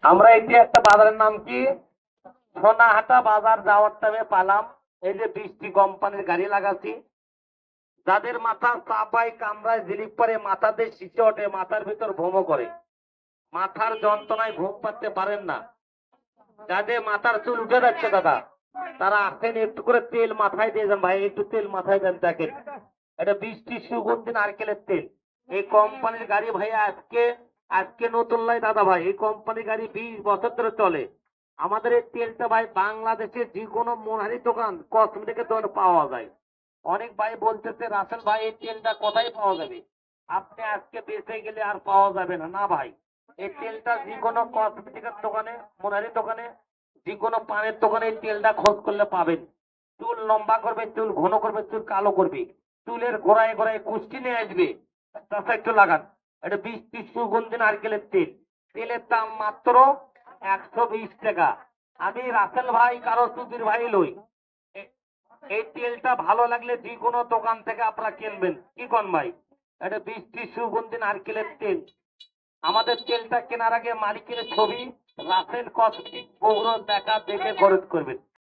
আমরা এই যে একটা বাজারের নাম কি সোনাহাটা বাজার যাওয়ার টাইমে পালাম। এই যে 20টি কোম্পানির গাড়ি লাগাচ্ছি। যাদের মাথা চাপায় কামড়ায় জিলিপ পরে মাথাতে শিশে ওঠে, মাথার ভিতর ভ্রম করে, মাথার যন্ত্রণায় ঘুম পাচ্ছে পারেন না, যাদের মাথার চুল উঠে যাচ্ছে দাদা, তারা আসেন একটু করে তেল মাথায় দিয়ে যান। ভাই একটু তেল মাথায় দেন, দেখেন এটা 20টি সুগন্ধি নারকেলের তেল। এই কোম্পানির গাড়ি ভাই আজকে আজকে নতুন লাই দাদা ভাই, এই কোম্পানির গাড়ি 20 বছর ধরে চলে। আমাদের এই তেলটা ভাই বাংলাদেশের যে কোনো মনহারি দোকান কসমেটিকের দোকানে পাওয়া যায়। অনেক ভাই বলতেছে রাসেল ভাই এই তেলটা কোথায় পাওয়া যাবে, আপনি আজকে বেঁচে গেলে আর পাওয়া যাবে না। না ভাই, এই তেলটা যে কোনো কসমেটিকের দোকানে, মনহারি দোকানে, যে কোনো পানের দোকানে এই তেলটা খোঁজ করলে পাবেন। চুল লম্বা করবে, চুল ঘন করবে, চুল কালো করবে, চুলের গোড়ায় গোড়ায় কুষ্টি নিয়ে আসবে, তাছাড়া একটু লাগান। এটা 20টি সুগন্ধি নারকেলের তেল। তেলের দাম মাত্র 120 টাকা। আমি রাসেল ভাই কারো সুধীর ভাই লই। এই তেলটা ভালো লাগলে যে কোনো দোকান থেকে আপনারা কিনবেন, কি কোন ভাই? এটা 20টি সুগন্ধি নারকেলের তেল। আমাদের তেলটা কেনার আগে মালিকের ছবি রাসেল কসমেটিক বগুড়া দেখা দেখে খরচ করবেন।